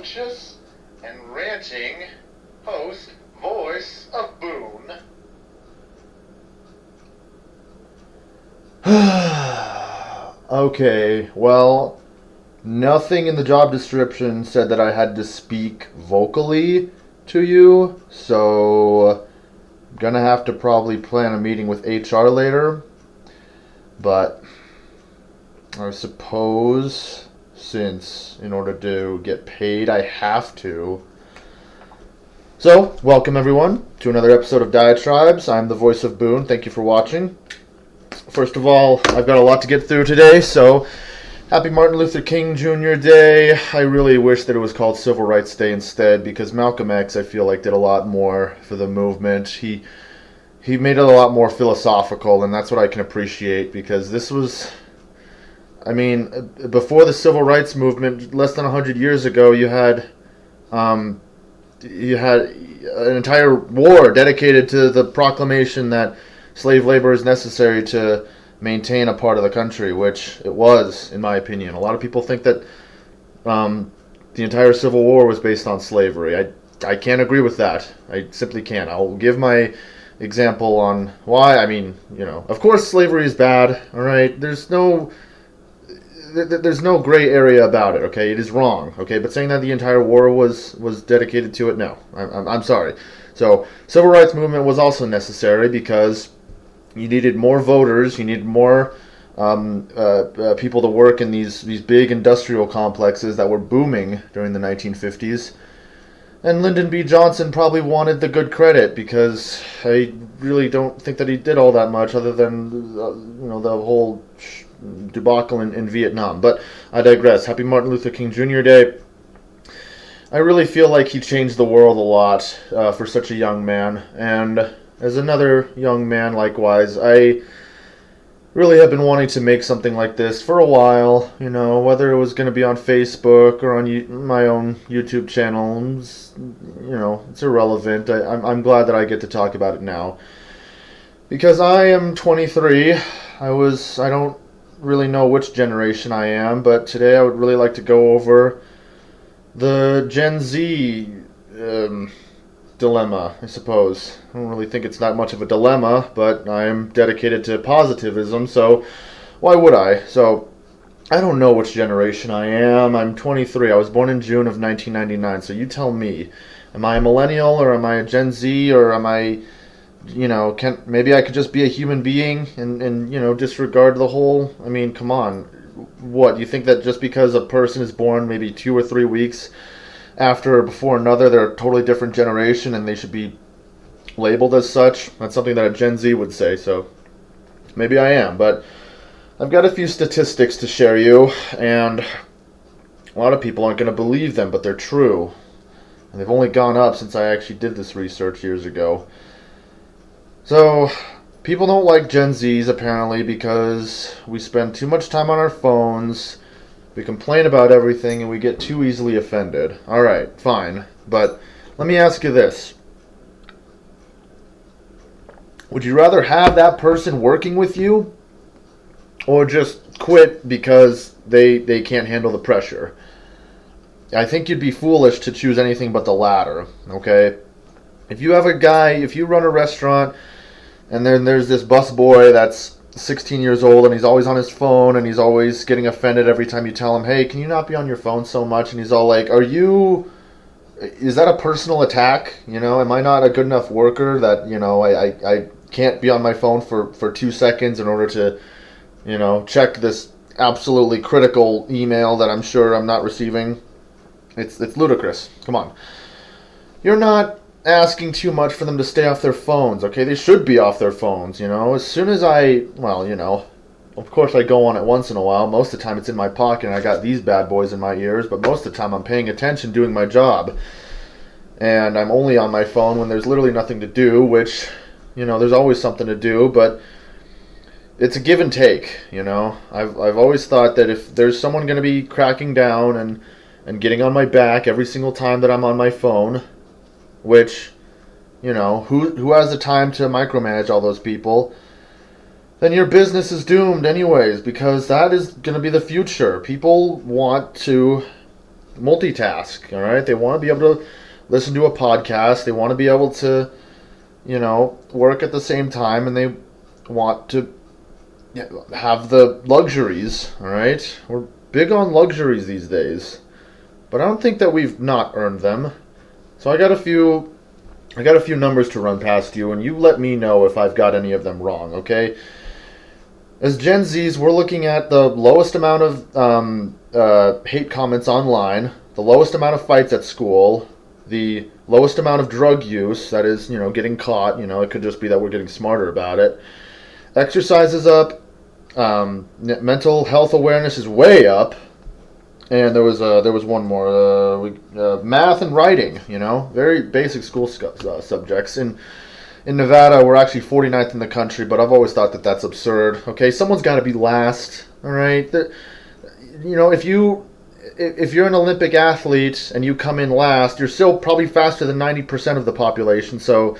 rambunctious and ranting host, voice of Boone. Okay, well, nothing in the job description said that I had to speak vocally to you, so I'm gonna have to probably plan a meeting with HR later. But I suppose since in order to get paid I have to. So, welcome everyone to another episode of Diatribes. I'm the voice of Boone. Thank you for watching. First of all, I've got a lot to get through today, so happy Martin Luther King Jr. Day. I really wish that it was called Civil Rights Day instead, because Malcolm X, I feel like, did a lot more for the movement. He made it a lot more philosophical, and that's what I can appreciate, because this was, I mean, before the Civil Rights Movement, less than 100 years ago, you had an entire war dedicated to the proclamation that slave labor is necessary to maintain a part of the country, which it was, in my opinion. A lot of people think that the entire Civil War was based on slavery. I can't agree with that. I simply can't. I'll give my example on why. I mean, of course slavery is bad, all right? There's no gray area about it, okay? It is wrong, okay? But saying that the entire war was dedicated to it, no. I'm sorry. So, civil rights movement was also necessary because you needed more voters, you needed more people to work in these big industrial complexes that were booming during the 1950s. And Lyndon B. Johnson probably wanted the good credit because I really don't think that he did all that much other than the whole debacle in Vietnam. But I digress. Happy Martin Luther King Jr. Day. I really feel like he changed the world a lot for such a young man. And as another young man, likewise, I really have been wanting to make something like this for a while. Whether it was going to be on Facebook or on my own YouTube channel, it's irrelevant. I'm glad that I get to talk about it now. Because I am 23. I don't really know which generation I am, but today I would really like to go over the Gen Z dilemma, I suppose. I don't really think it's that much of a dilemma, but I'm dedicated to positivism, so why would I? So, I don't know which generation I am. I'm 23. I was born in June of 1999, so you tell me. Am I a millennial, or am I a Gen Z, or am I, maybe I could just be a human being and disregard the whole, I mean, come on. What, you think that just because a person is born maybe 2 or 3 weeks after or before another, they're a totally different generation and they should be labeled as such? That's something that a Gen Z would say, so maybe I am. But I've got a few statistics to share you, and a lot of people aren't going to believe them, but they're true. And they've only gone up since I actually did this research years ago. So, people don't like Gen Zs apparently because we spend too much time on our phones, we complain about everything, and we get too easily offended. Alright, fine. But let me ask you this. Would you rather have that person working with you, or just quit because they can't handle the pressure? I think you'd be foolish to choose anything but the latter, okay? If you run a restaurant, and then there's this busboy that's 16 years old, and he's always on his phone, and he's always getting offended every time you tell him, hey, can you not be on your phone so much? And he's all like, is that a personal attack? Am I not a good enough worker that, I can't be on my phone for 2 seconds in order to, check this absolutely critical email that I'm sure I'm not receiving? It's ludicrous. Come on. You're not asking too much for them to stay off their phones, okay? They should be off their phones, As soon as of course I go on it once in a while. Most of the time it's in my pocket and I got these bad boys in my ears, but most of the time I'm paying attention doing my job. And I'm only on my phone when there's literally nothing to do, which, there's always something to do, but it's a give and take, I've always thought that if there's someone going to be cracking down and getting on my back every single time that I'm on my phone, which, who has the time to micromanage all those people, then your business is doomed anyways, because that is going to be the future. People want to multitask, all right? They want to be able to listen to a podcast. They want to be able to, work at the same time, and they want to have the luxuries, all right? We're big on luxuries these days, but I don't think that we've not earned them. So I got a few numbers to run past you, and you let me know if I've got any of them wrong, okay? As Gen Zs, we're looking at the lowest amount of hate comments online, the lowest amount of fights at school, the lowest amount of drug use, that is, getting caught. It could just be that we're getting smarter about it. Exercise is up. Mental health awareness is way up. And there was one more. Math and writing, very basic school subjects. In Nevada, we're actually 49th in the country, but I've always thought that that's absurd. Okay, someone's got to be last. All right, if you're an Olympic athlete and you come in last, you're still probably faster than 90% of the population. So,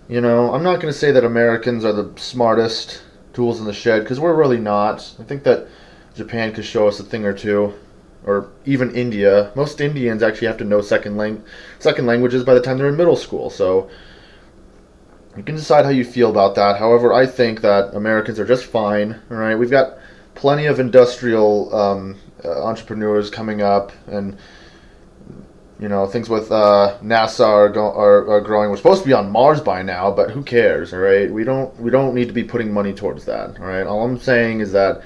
I'm not going to say that Americans are the smartest tools in the shed, because we're really not. I think that Japan could show us a thing or two, or even India. Most Indians actually have to know second languages by the time they're in middle school. So you can decide how you feel about that. However, I think that Americans are just fine. All right, we've got plenty of industrial entrepreneurs coming up, and things with NASA are growing. We're supposed to be on Mars by now, but who cares? All right, we don't need to be putting money towards that. All right, all I'm saying is that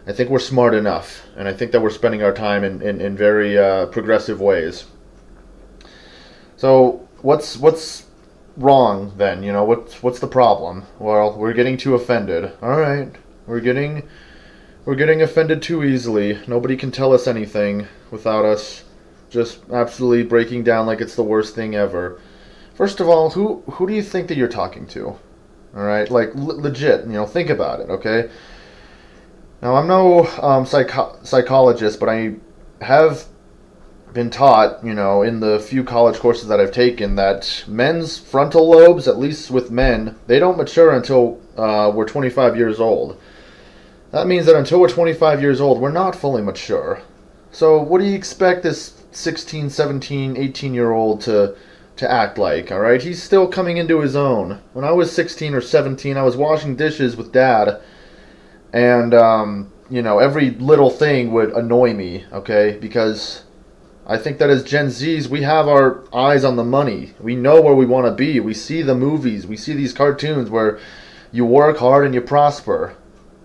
I think we're smart enough, and I think that we're spending our time in very progressive ways. So what's wrong then? What's the problem? Well, we're getting too offended. All right, we're getting offended too easily. Nobody can tell us anything without us just absolutely breaking down like it's the worst thing ever. First of all, who do you think that you're talking to? All right, like legit. Think about it. Okay. Now, I'm no psychologist, but I have been taught, in the few college courses that I've taken, that men's frontal lobes, at least with men, they don't mature until we're 25 years old. That means that until we're 25 years old, we're not fully mature. So what do you expect this 16, 17, 18-year-old to act like, all right? He's still coming into his own. When I was 16 or 17, I was washing dishes with Dad, and, every little thing would annoy me, okay? Because I think that as Gen Zs, we have our eyes on the money. We know where we want to be. We see the movies. We see these cartoons where you work hard and you prosper,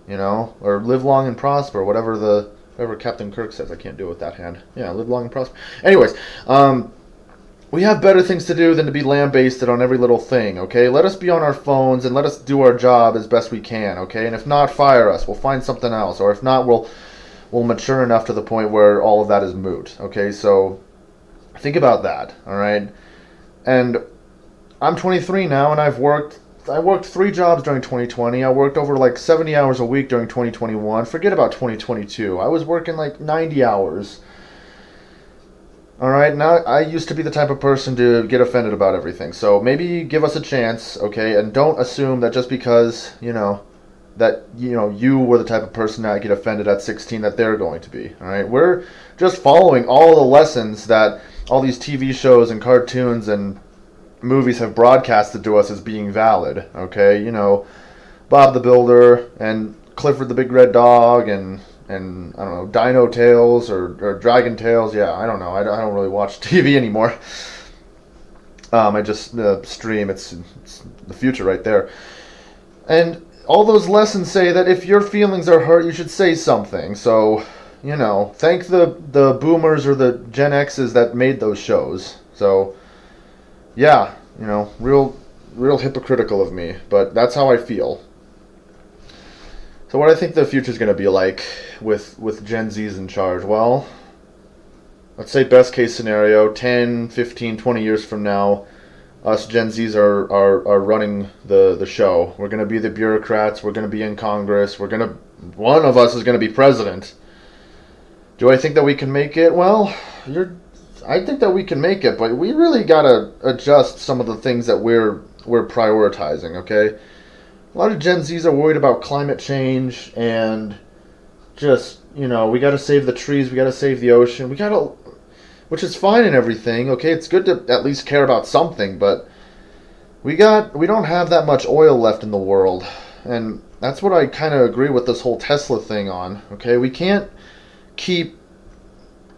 or live long and prosper, whatever Captain Kirk says. I can't do it with that hand. Yeah, live long and prosper. Anyways, we have better things to do than to be lambasted on every little thing, okay? Let us be on our phones and let us do our job as best we can, okay? And if not, fire us. We'll find something else. Or if not, we'll mature enough to the point where all of that is moot, okay? So think about that, all right? And I'm 23 now, and I worked 3 jobs during 2020. I worked over like 70 hours a week during 2021. Forget about 2022. I was working like 90 hours. All right, now I used to be the type of person to get offended about everything. So maybe give us a chance, okay? And don't assume that just because, you were the type of person that get offended at 16 that they're going to be. All right, we're just following all the lessons that all these TV shows and cartoons and movies have broadcasted to us as being valid. Okay, Bob the Builder and Clifford the Big Red Dog and I don't know, Dino Tales or Dragon Tales. Yeah, I don't know. I don't really watch TV anymore. I just stream. It's the future right there. And all those lessons say that if your feelings are hurt, you should say something. So, thank the boomers or the Gen X's that made those shows. So, yeah, real hypocritical of me, but that's how I feel. So what I think the future's going to be like with Gen Z's in charge, well, let's say best case scenario, 10, 15, 20 years from now, us Gen Zs are running the show. We're going to be the bureaucrats. We're going to be in Congress. One of us is going to be president. Do I think that we can make it? Well, I think that we can make it, but we really got to adjust some of the things that we're prioritizing, okay? A lot of Gen Zs are worried about climate change and just, we got to save the trees, we got to save the ocean. which is fine and everything. Okay, it's good to at least care about something, but we don't have that much oil left in the world, and that's what I kind of agree with this whole Tesla thing on. Okay, we can't keep.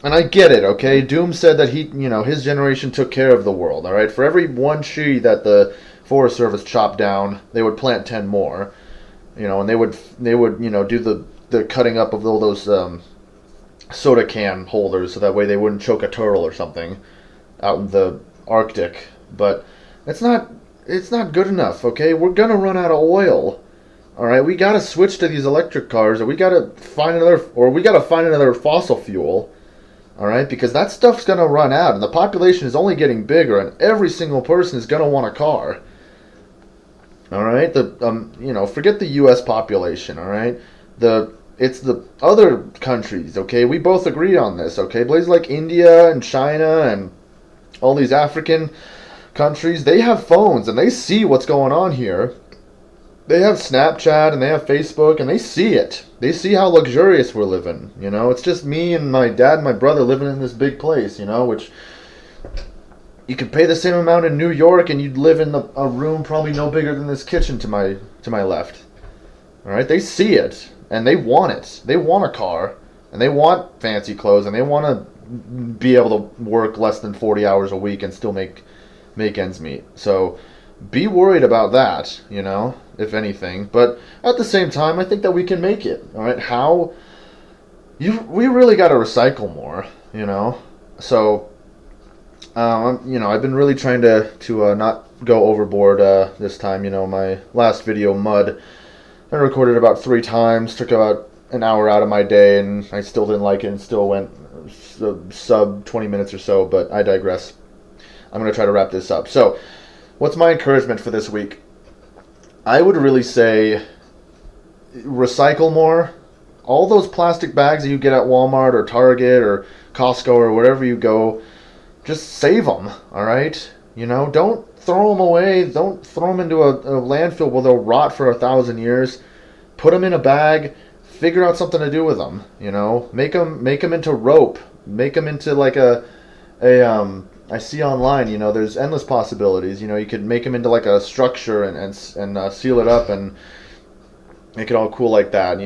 And I get it, okay? Doom said that his generation took care of the world, all right? For every one tree that the Forest Service chopped down, they would plant 10 more, and they would do the cutting up of all those soda can holders so that way they wouldn't choke a turtle or something out in the Arctic. But it's not good enough, okay? We're gonna run out of oil. All right, we gotta switch to these electric cars, or we gotta find another fossil fuel. All right, because that stuff's going to run out, and the population is only getting bigger, and every single person is going to want a car. All right, forget the U.S. population. All right, it's the other countries. Okay, we both agree on this. Okay, places like India and China and all these African countries, they have phones and they see what's going on here. They have Snapchat and they have Facebook and they see it. They see how luxurious we're living. It's just me and my dad and my brother living in this big place, which you could pay the same amount in New York and you'd live in a room probably no bigger than this kitchen to my left. All right, they see it and they want it. They want a car and they want fancy clothes and they want to be able to work less than 40 hours a week and still make ends meet. So be worried about that, if anything. But at the same time, I think that we can make it. All right, we really got to recycle more, So, I've been really trying to not go overboard this time. My last video, Mud, I recorded about 3 times. Took about an hour out of my day, and I still didn't like it, and still went sub 20 minutes or so. But I digress. I'm gonna try to wrap this up. So, what's my encouragement for this week? I would really say recycle more. All those plastic bags that you get at Walmart or Target or Costco or wherever you go, just save them, all right? Don't throw them away. Don't throw them into a landfill where they'll rot for 1,000 years. Put them in a bag. Figure out something to do with them, Make them into rope. Make them into like I see online, there's endless possibilities. You could make them into like a structure and seal it up and make it all cool like that.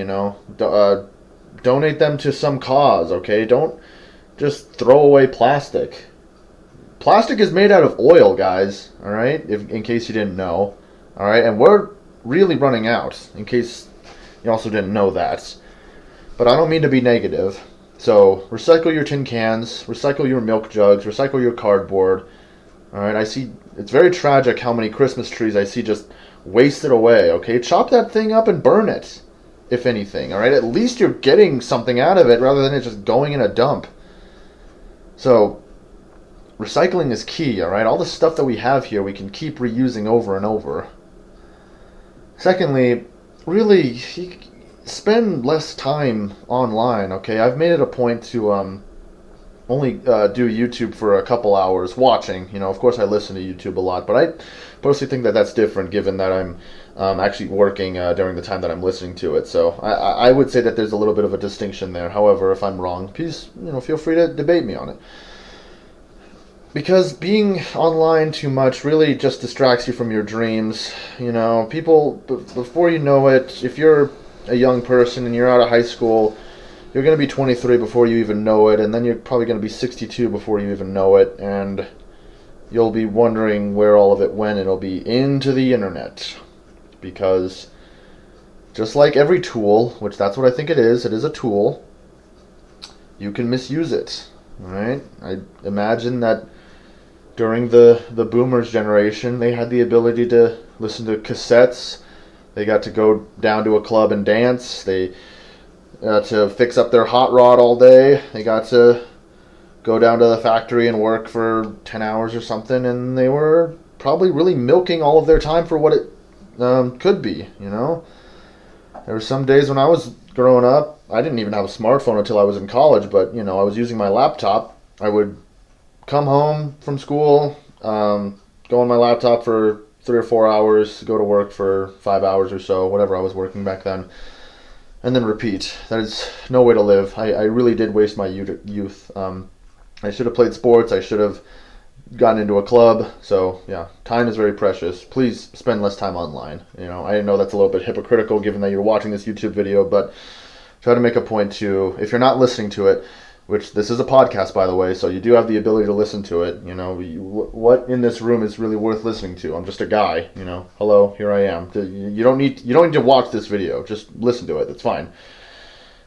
Donate them to some cause. Okay, don't just throw away plastic. Plastic is made out of oil, guys. All right, in case you didn't know. All right, and we're really running out. In case you also didn't know that. But I don't mean to be negative. So, recycle your tin cans, recycle your milk jugs, recycle your cardboard. Alright, I see, it's very tragic how many Christmas trees I see just wasted away, okay? Chop that thing up and burn it, if anything, alright? At least you're getting something out of it rather than it just going in a dump. So, recycling is key, alright? All the stuff that we have here we can keep reusing over and over. Secondly, really, spend less time online, okay? I've made it a point to only do YouTube for a couple hours watching. Of course I listen to YouTube a lot, but I personally think that that's different given that I'm actually working during the time that I'm listening to it. So I would say that there's a little bit of a distinction there. However, if I'm wrong, please feel free to debate me on it. Because being online too much really just distracts you from your dreams. People, before you know it, if you're a young person and you're out of high school, you're going to be 23 before you even know it, and then you're probably going to be 62 before you even know it, and you'll be wondering where all of it went. It'll be into the internet. Because just like every tool, which that's what I think it is a tool, you can misuse it. Alright? I imagine that during the boomers generation, they had the ability to listen to cassettes. They got to go down to a club and dance. They got to fix up their hot rod all day. They got to go down to the factory and work for 10 hours or something, and they were probably really milking all of their time for what it could be, There were some days when I was growing up, I didn't even have a smartphone until I was in college, but, I was using my laptop. I would come home from school, go on my laptop for 3 or 4 hours, go to work for 5 hours or so, whatever I was working back then, and then repeat. That is no way to live. I really did waste my youth. I should have played sports. I should have gotten into a club. So yeah, time is very precious. Please spend less time online. I know that's a little bit hypocritical given that you're watching this YouTube video, but try to make a point to, if you're not listening to it, which this is a podcast, by the way, so you do have the ability to listen to it. What in this room is really worth listening to? I'm just a guy. Hello, here I am. You don't need to watch this video. Just listen to it. It's fine.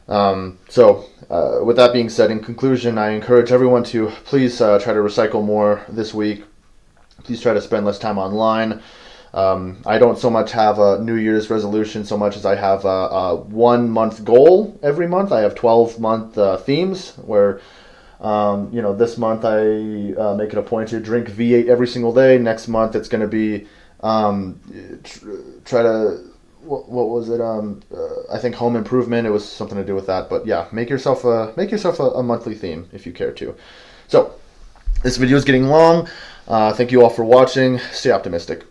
With that being said, in conclusion, I encourage everyone to please try to recycle more this week. Please try to spend less time online. I don't so much have a New Year's resolution so much as I have a 1 month goal every month. I have 12-month themes where, this month I make it a point to drink V8 every single day. Next month it's going to be try to, what was it? I think home improvement. It was something to do with that. But yeah, make yourself a monthly theme if you care to. So this video is getting long. Thank you all for watching. Stay optimistic.